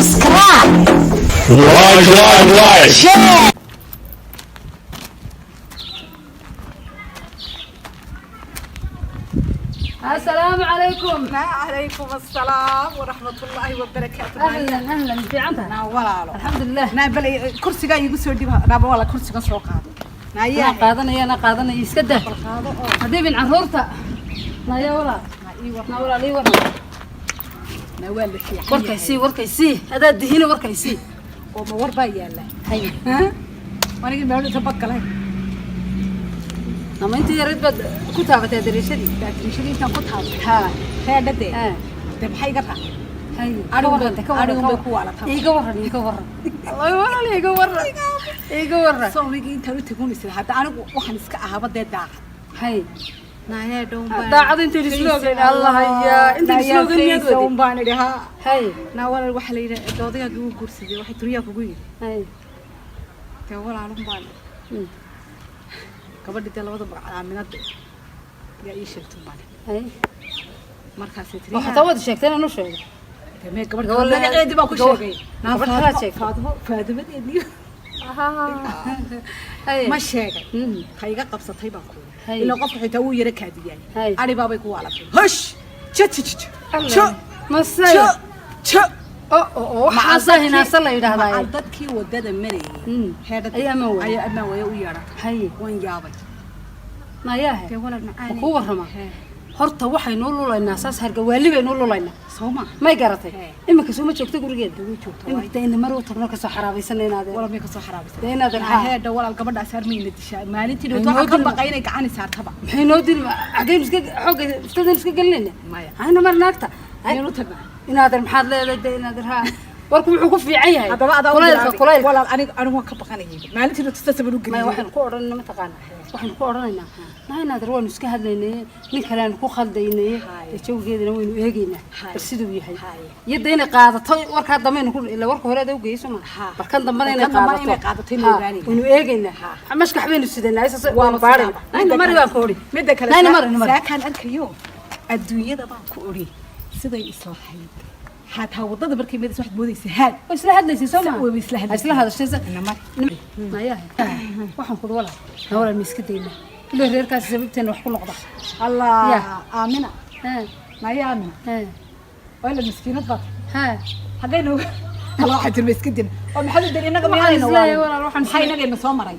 subscribe, like, share. السلام عليكم. وعليكم السلام ورحمة الله وبركاته. أهلا في عنتها. ولا الحمد لله. نابل كرسي جاي يقصر ديها نابل ولا كرسي قصر قاعد. نايا. أنا قادنا يسكده. هذي بين عرورته. نايا ولا. ناولا لي ولا. نوال في. وركيسي هذا الدهين وركيسي. وما وربا يلا. هاي. ها؟ وأنا قلت ما تبقى له. نما أنت يا ريت بد كتابة تدريشة دي. تدريشة دي كان كتاب. ها. هي ده. ها. تبحي قطع. هاي. أنا بكو على طول. يقورن. الله ولا يقورن. صومي أنت تقول لي هذا أنا وحنسك أهبط ده. هاي. نايا دوم بان. داعد أنت السلوغن الله يا أنت السلوغن يا دوم بان ده. هاي. ناول الوحلة دوضي أجو كرسي دي واحد تريا كوي. هاي. تقول على بان. قبل دي لو ضبع عاملات يا إيش التوبان. هاي. مركز تريا. وحتى شكلنا نشوف. تمام قبل لا عادي ما كل شيء. قبل لا شيء. فاطمة دي. ما شيء. خيجا قبضة طيبة كون. إلا قف حتى هو يرك هذه يعني. علي بابا يكون على طول. هش. شو. مساء. شو. ما هنا صلى يده هذا. عدد كي ودد مري. هذا. أي أموي. أي أموي ويارا. هاي. وين جابت. ما ياه. تقول المعاني. هو رما. horta waxay noo lulaynaa saas harga waali bay noo lulaynaa Sooma may garatay imika soo ma joogto gurigeeda imika in mar uu tagno ka soo xaraabaysanaynaade wala ma ka soo xaraabaysan deynaadan ha heeda walaal gabadha saar ma dishaa maalintii waxa ka baqaynay gacan saartaba maxay noo dil ageen iska xoog istadan iska galnayna maya ayna mar naagta aynu tagna inaadan maxaad leedahay inaadan ha warku wuxuu ku fiican yahay kulaylka walaal anigu waan ka baqanayay maalintii tustaa sabab u geliyay waxaan ku oranay ma taqaan waxaan ku oranaynaa naadan waan iska hadlaynay nin kale aan ku khaldaynay jawgeedana waynu eegaynaa bal sidoo yahay yadayna qaadato warka dambeena ku ila warka hore aad u geeyso ma barkan dambeena inay qaadato waynu eegaynaa maskax baynu sidanaa isas waan baaray ayna mari baan ku ori midda kale saakan arkayo adduunyada baan ku ori siday isoo hayd حتى وضد بركي ميدس واحد مودي سهاد وإسلا هاد ليس سوما وإسلا هاد إسلا هذا الشيء ما ياه وحن كل ولا هو المسكتين له غير كاس سببتين وحكوا نقطة الله آمنة ما هي آمنة ولا المسكينة بط حقينه الله واحد المسكتين ومحدد إننا قمنا ولا روح نحينا قلنا صومري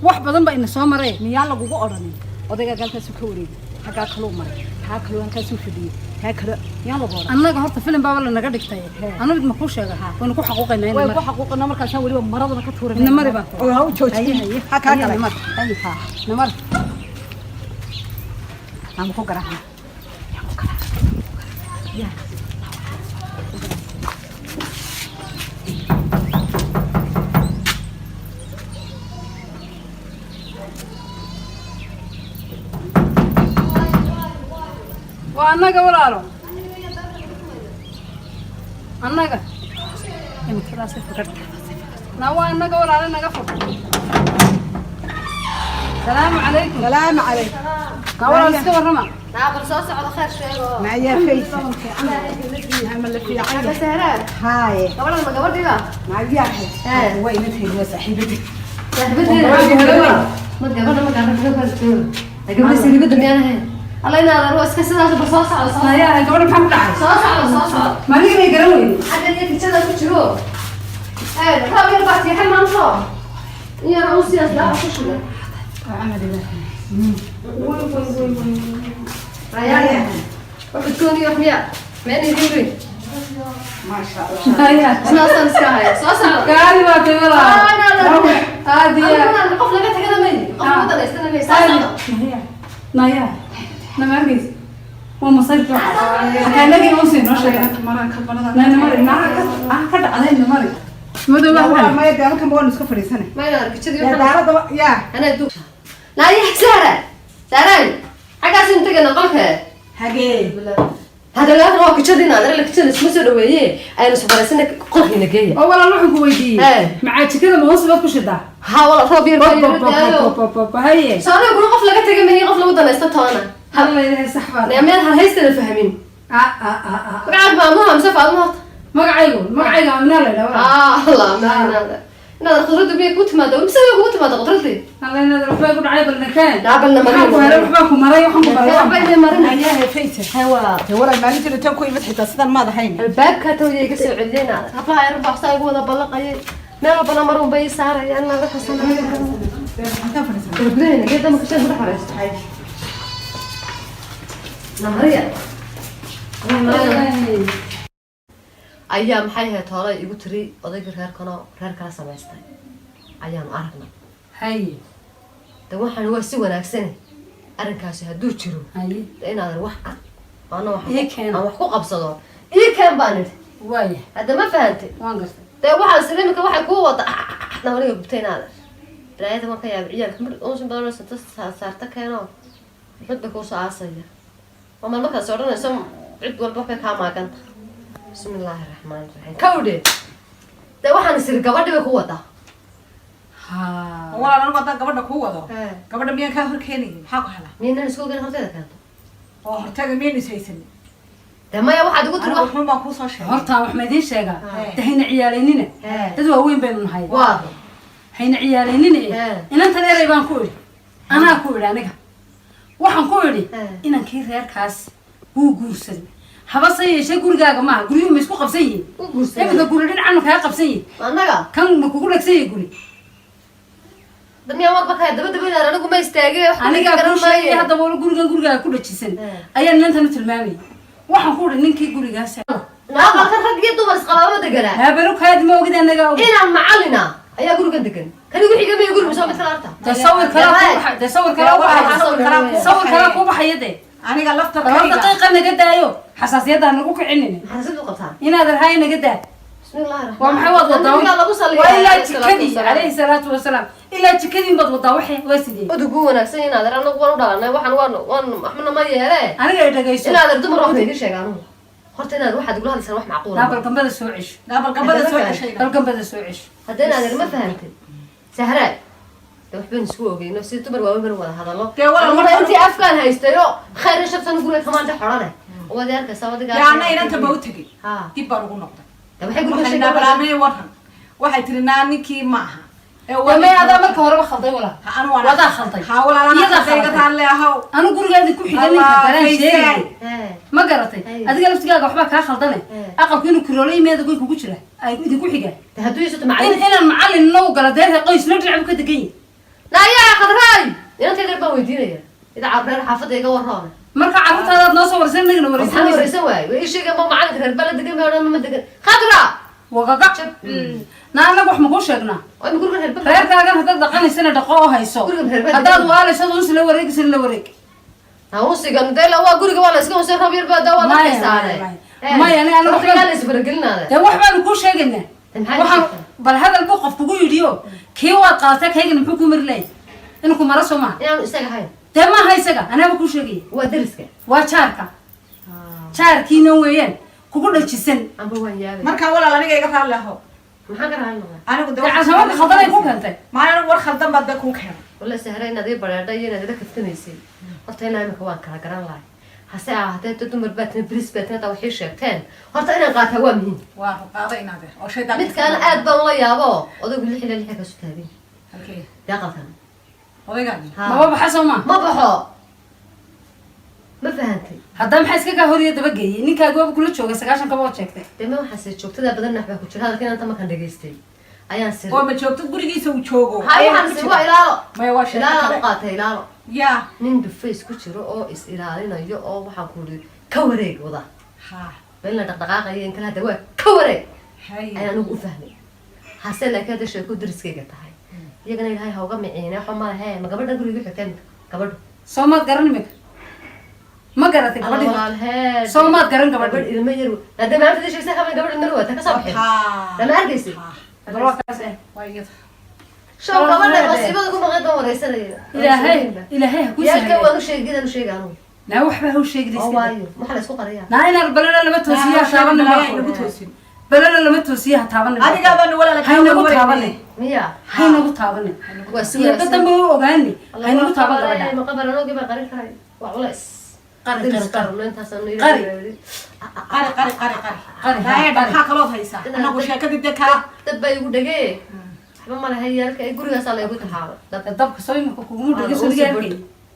وحبة بقى إن صومري نيالا جوجو أوراني وده قال كسوكوري حكا كلومر حكا كلوان كسوفدي هكذا يلا بورا أنا قهرت فيلم بابا اللي نقدر كتير أنا بدي مكوش يا جماعة وأنا كو حقوقنا هنا وكو حقوقنا مرة كان ولي مرضنا كتورة إن مرة بقى وهو جوج هي حكا كلا نمر هي نمر نعم كو كرا يا وأنا قولالو أنا قا إنك راسي فكرت نوا أنا قولالو أنا قفل السلام عليكم سلام عليكم قولالو سكوا الرما نعم صوص على خير شيء معايا فيس نعم اللي في عينك بس هران هاي قبل ما قبل دي معايا وين انت هو صاحبتي صاحبتي ما قبل قبل سيدي بدهم يعني الله ينادر واسكت سيدا بصوص على صوص يا قبل محمد علي صوص على صوص ما نقدر يقرأون حتى اللي كذا كتشرو رابي ربعتي حل ما نصاب يا رؤوسي لا أخشله عمل ريان وبتكون يوم يا ماني ديري ما شاء الله أنا أصلا سكاي صوص على قال ما تقرأ هذه أنا قف لقيت كذا مني قف بدل استنى مي صوص نايا نمرقز ومصير كان لقي موسم رشة مرة كبرنا نمر ما كذا عليه نمر ماذا بقى ما يدري أنا كم بقول نسكت في السنة ما ينادر كذي يا دارة يا أنا دوك لا يا سارة سارة حاجة سنت كنا قلها هاجي هذا لا هو كذي نادر لك كذي اسمه سلوية أنا سبحان سنة قلها هنا جاية أولا نروح كويتي معك كذا ما هو سبب كشدة ها والله ربي هاي صار يقولون قفلة قلت مني قفلة وضنا استطانا هلا يا سحبة نعمل هالهيست اللي فاهمين بعد ما مسافة الموت magacayga amna la dhawa الله ما أنا خضرت بيه كنت ما دو مسوي كنت ما قدرتي الله ينادر ربي يقول عيب المكان لا بلنا مرة ربكم مرة يوم بلنا مرة ayaa fayta wala maalintii tan ku imid xitaa sidan ma dahayn الباب كاتوجي يقص علينا أطلع يربع صايب ولا بلق أي ما ربنا مرة بي سارة يعني أنا رح أصلا ربنا كده ما كنتش أروح على استحي نهارية أيام حيها ترى يقول تري أضيق الهير كلا سماستي أيام عرفنا هاي waxaan waa si wanaagsan arrinkaasi haduu jiro inaad wax aan wax ku qabsado keen baan way hada ma fahantay waan gartay waxaan sameeyay waxa ku wada nawriga gubtaynaada raayada ma ka yaab ciyaalka mid oo shan badan oo saarta keeno xudba ku soo aasaya ama marka soo dhanayso cid walba ka maaganta bismillaahir rahmaanir rahiim kawde waxaan sir gabadha ku wada wala anagu hadaan gabadha ku wado gabadha miyaan kaa hor keenayay maxaa ku hala miyaan isku ogeyn horteeda keento oo horteeda miyaan ishaysan damaya waxaad ugu tiri waxun baan kuu soo sheegay horta wax ma idiin sheegaa tahayna ciyaalanina dad waaweyn baynu nahay waa hayna ciyaalanina inanta dheeray baan ku idhi anaa ku idhi aniga waxaan ku idhi inankii reerkaas wuu guursaday haba se yeeshee gurigaaga maaha guryuhu ma isku qabsan yihiin imika guri dhinacan kaa qabsan yihin annaga kan ma kugu dhegsan yahay guri damiya warba ka daba inaan anigu ma istaagay wax aniga ku sheegay hadda wala guriga ku dhajisan ayaa nintan tilmaamay waxaan ku idhi ninkii gurigaas qalkan rag iyo dumar isqabaabo deganaa habeero kaad ma ogid anaga og inaan macallina ayaa guriga degan kani wixii gamay guriga soo mid kala arta tasawir kala ku baxaya de aniga lafta daqiiqa naga daayo xasaasiyadda nagu kicinin xasaasiyadu qabtaa inaad rahay naga daa bismillaahir ومحي وضع وإلا جكدي عليه الصلاة والسلام إلا جكدي بضوضع وحي واسدي ودقوا نفسي هنا أنا نقول أنا واحد وان إحنا ما يهلا أنا قاعد أجيس إلا هذا دم روح يجي شيء عنه خرتنا واحد يقول هذا سنوح معقول لا بالكم بدأ سوعش بالكم بدأ سوعش هذا أنا ما فهمت سهراء تروح بين سوقي نفسي تمر وين ولا هذا الله والله أنت أفكار هايستيو خير شخص نقول كمان تحرره وذلك سواد قال يعني أنت بوتكي ها تبى رجل نقطة waxay nabraamay waran waxay tiri ninkii maaha ma ada marka hore ba khalday wala wada khalday hawla ana qadayga taale ahaw anu gurigeeda ku xidhan ninka garan sheegay ma garatay adiga laftigaaga waxba ka khaldane aqalku inuu kiroolay meeda goy kugu jira ay idin ku xiga haduu yeesho macallin inaan macallin noo gala deerka qoysna dhinac ka degan la yaa qadray inta darba weydiinaya ida cabreer xaafada iga warroona marka carruurtaada noo soo warsan nagna warsan waay way sheegay ma macallin reer balad degan ma degan khadra وقاقع نانا wax ma ku sheegnaa oo in guriga reer reerkaagan hadda dhaqanaysana dhaqo oo hayso haddaad waalayso uus la wareeg hawsigan deela waa guriga waa la iska hoosay roob yar baa daawada ka saaray ma yani ana wax la isbargelinaada de wax baan ku sheegaynaa waxaan bal hadal buu qof kugu yidhiyo kii waad qaatay kaygana muxuu ku mari lahayd inuu ku maro soo maaha inaan isaga hayn dee maaha isaga anaaba ku sheegaya waa dariska waa jaarka jaarkiina weeyaan kugu dhajisan amba waan yaabay marka walaal aniga iga raali laho maxaa ka raali lahaa anigu sababta khaldanay ku keentay maalin war khaldan baad ku keenay wala sahray inaad ii bareeday inaad ila kaftanaysay horta ilaa imika waan kala garan lahay hase ahaatee dumar baatna bris baatna waxay sheegteen horta inaan qaataa waa muhiim waa qaada inaad oo shaydan mid kale aad baan la yaabo odagu lix ilaa lix ka soo taagin halkee yaqalkan odaygan ma baxo soo ma baxo ma fahantay hadda maxay iska ka horiyo daba geeyay ninkaaga waa kula joogay 9 kaba oo sheegtay dema waxa joogtada badan naxba ku jira halkan inta ma kan dhageystay ayaan sir oo ma joogto gurigiisa uu joogo ayaan sir waa ilaalo ma waa shay ilaalo qaatay ilaalo ya nin face ku jiro oo is ilaalinayo oo waxa ku ri ka wareeg wada ha been la dhaqdhaqaaqay in kala dawa ka wareeg hay ayaan ugu fahmay hase laakiin hada sheeko dariskayga tahay iyagana ilaahay ha uga miciina xuma he ma gabadha guriga xigteen gabadhu soomaad garan imika ma garatay gabadhi soomaad garan gabadhi ilma yar hada ma fadhi sheegay xaban gabadha mar wata ka soo bixin lama arkaysi barwaaqaas waa iyada شو كمان مصيبة كم غدا وريسنا إلهي كويس يا كم وانو شيء كذا نشيء عنه لا وحبه هو شيء جديد وايو ما حد يسوق عليها لا أنا بلنا لما توصيها تابن ما بلنا لما توصيها تابن أنا قاعد ولا لك هاي نقول تابن ميا هاي نقول تابن وسوي قدام هو أغاني هاي نقول تابن ما قبل أنا جيب قريب هاي وعلاس maxaa kaloo haysaa anagu sheekadii dee kaa dad baa igu dhagee waxba ma lahay yarka gurigaasaa laygu taxaabay dabka soo imika kuguma dhagiso ligaarkay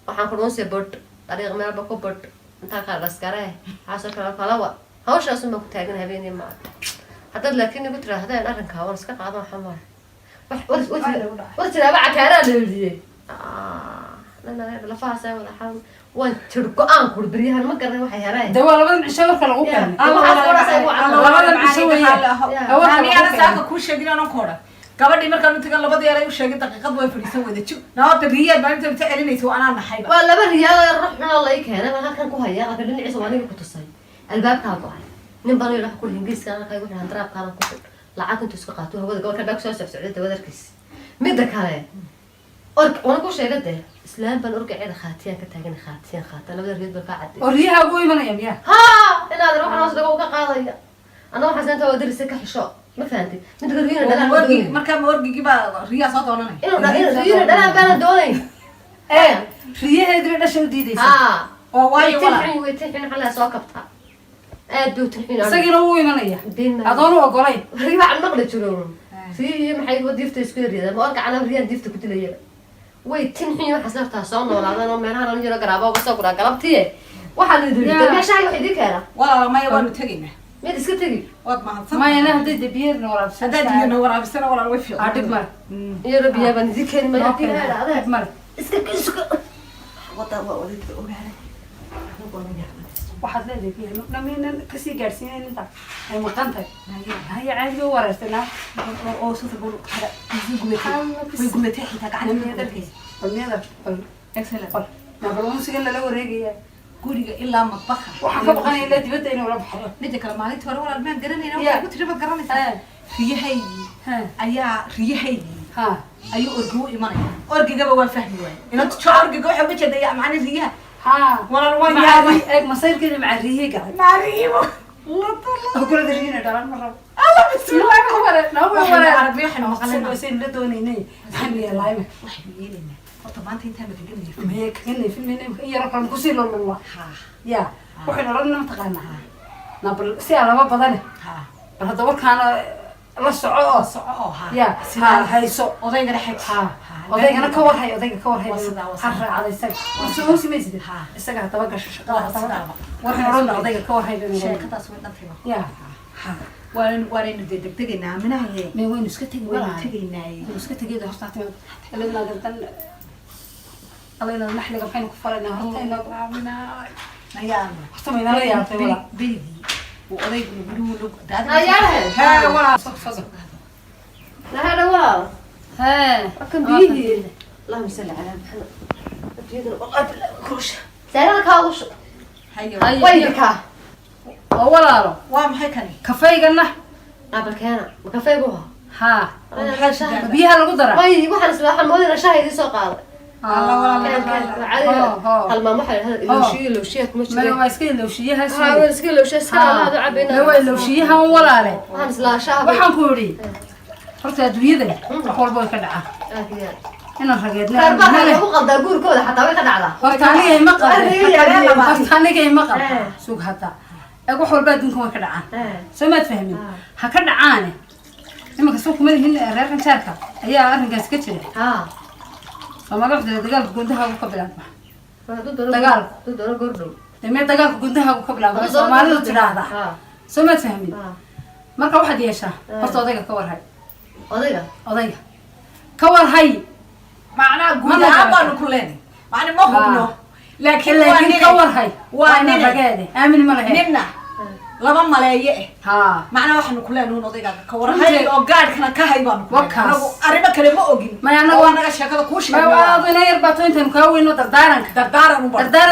waxaan kudhuunse bodh dariiq meelba ku bodh intaa kala dhaskaree xaasoo kale kalawa hawshaasun baan ku taagan habeenii maa haddaad laakiin igu tirahdeen arrinkaa waan iska qaadan waxa maa war jiraaba cakaaraa la yidhiyey lafahaasa wada xaal waan tir go-aan kuri beryahan ma garanay waxay heleen de waa labadan cisho warka lagu keenay labadan cisho weeyaan saaka kuu sheegin anoo koodha gabadhii markaan u tagan labada yar ay u sheegay daqiiqad way fadhiisan wada jug naabta riyaad baa inta celinaysa waa anaa naxayba waa laba riyaal oo ruux xunoo la ii keenay baan halkan ku hayaa laakiin dhinaciisa waa aniga ku tusay albaabkaa go-ay nin baan yidhaha kuli ingiriiska anaka igu xihan daraabkaana ku fudh lacag intuu iska qaato hawada gobolka dhaag soo socsocday dawadarkiis midda kale wana ku sheega dee islaan baan orgaceeda khaatiyaan ka taagan khaatiyaan qaata labada riyaad baan kaa cadday oo riyaha ugu imanaya miya inaad ruuxan hoos dhago uga qaadaya ana waxaa seenta waa darisay ka xisho ma fahanti mid riyina dhalaan markaa ma orgigii baa riyaa soo doonanay inuu riyina dhalaan baana doonayn riyaheedii bay dhasha u diidaysa oo waayo way tinxin xalaa soo kabtaa aad buu tinxin isagiina wuu imanaya adoon u ogolay riya waxaan maqli jiro riyi maxay wa diifta isku yariyada ma orga canaa riyaan diifta ku dilaya way tinxin waxaas laftaa soo noolaadaan oo meelaha lan jiro garaabo uga soo guraa galabtiye waxaa la yidhi meeshahay wax idii keena walaala maya waanu tegaynaa mid iska tegi waad mahadsan mayana hadday debiyerna waraabsan haddaad biyana waraabisana walaal way fiican dhib male iyo rabiyaa baan idii keeni maya hadii heeda adeer dhib male iska wadaa waa wadida ogaaday waxaad leedahay biyo dhamaynan kasii gaadhsiinayn inta ay maqan tahay haya caadi oo wareertay naa oo sida bul hada way gumatay xitaa gacanta darkiis balmiyada bal excellent bal nabalonsiga lala wareegaya guriga ilaa madbaxa waxaan ka baqanaya ilaa dibadda inuu la baxo midda kale maalintii hore walaal maan garanayna waxaa ku tiri ma garanaysaa riyahaydii ayaa riyahaydii ayuu orgi u imanaya orgigaba waan fahmi waayay inad jo orgiga waxa uga jeedaya macna riyaha walaal waan yaabay eeg masayrkeeda maca riyihi galay maariimo okulada riyina dhalan ma rabo alla bismillah ka ware nawa ware arabi waxaan maqalnaa wasin la doonaynay maxaan yeelaayma waxaan yeelaynaa horta maanta intaa ma kaganayay maya kaganay filmayna in yaro kale kusii lololwa ya waxaynu odhanna mataqaanaa nabal si aa laba badane bal hadda warkaana la soco oo ya hayso odaygana xaj odaygana ka warhay odayga ka warhay ha raacday isaga soo simaysid isaga hadaba gasho shaqada waxaan odhanna odayga ka warhay sheekadaas way dhantayba ya waanaynu dee degdegaynaa minahaye me waynu iska tegi waynu tegaynaaye waynu iska tegeeda horta timid ilaa gantan alayna naxliga maxaynu ku falaynaa horta inaa ayaan horta maynala yaabtay wala berigii uu odaygu gurigu ayaale wala lahada walaal kan biyihii allahuma salli calaa maxamed biyadana walaal kurusha saarada kaa usha waydikaa oo walaalo waa maxay kani kafeygana naabalkeena ma kafey buu ها بيها لو قدرة باي واحد اسمه حمودنا شاهد يسوق هذا هل ما محل هذا لو شيء مش ما هو اسكين لو شيء هذا اسكين لو شيء اسكين هذا عبينا هو لو شيء هو ولا له هانس لا شاهد waxaan ku yiri horta adduunyada wax walba way ka dhacaa inaan rageedna ma lagu qaldaa guurkooda xataa way ka dhacdaa horta aniga ma qabo horta aniga ma qabo suuq hata wax walba adduunka way ka dhacaan soo ma fahmin ha ka dhacaane imaka soo kuma lihin reerkan jaarka ayaa arrinkaas ka jira sama waxda dagaalka gundaha ugu ka bilaabma dagaal gordhow damee dagaalka gundaha ugu ka bilaabma Soomaalidu tiraahda soo ma fahmin marka waxaad yeeshaa horta odayga ka warhay odayga ka warhay macnaa gudaha baan ku leenay macna ma hubno laakiin ka warhay waa nin rageede aamin ma lahayn ninna laba maleeye macnaa waxaanu ku leenahay odayga ka warhay oo gaadhkana ka hay baan anagu arrimo kale ma ogin ma anagu anaga sheekada ku sheegay ma waadina yar baato intaan ka weyno dardaaran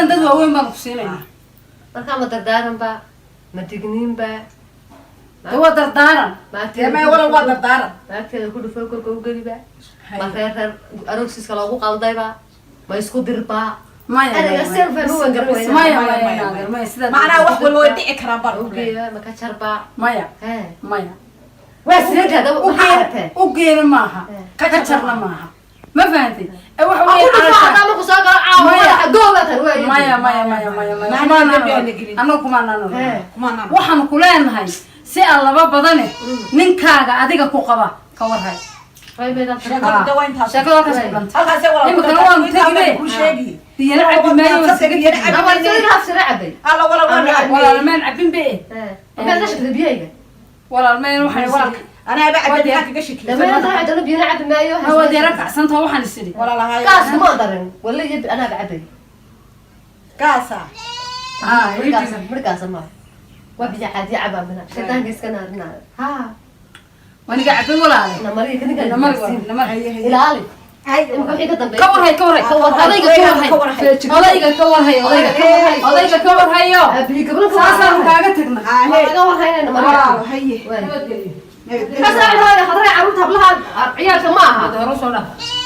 dad waaweyn baan ku siinayna marka ma dardaaran ba ma digniin ba waa dardaaran ma wala waa dardaaran maagteeda ku dhufay korka u geli ba ma reer arogsiska loogu qalday ba ma isku dirba maya macnaa wax walba way dhici karaan baan ma ka jarba maya waa sidee u geena maaha ka jarna maaha ما فهمتي waxa أقول لك هذا ما قصار عاوي جوبة وين maya anoo kuma nano waxaan ku leenahay si aan laba badane ninkaaga adiga ku qaba ka warhay شكرا دوين تاسو shaqada ka soo banta halkaas wala imika waan tagay ku sheegi diyana cabbi maayo أنا أقول لك هذا عبي alla wala wala walaalmeen cabbin bee ما ليش تبيعه walaalmeen waxaan انا بعد حق قشك لما أنا طلعت أنا بينا عبي ما يوه هو دي ركعسنتها waxaan isiri ولا لا كاس ما أقدر ولا يجيب أنا بعبي كاسه مركز ما وبيجي عادي عبا منها شيطان قيس كنا رنا ها waniga cabbi walaalay أنا مريض كني كان namar إلى علي هاي ما حيك تنبي ka warhay ka warhayo أبي قبل saasaan kaaga tagna ما ورهاي أنا مريض هي كسر هذا خضراء عروضها بلها عيالك معها hore soo dhaaf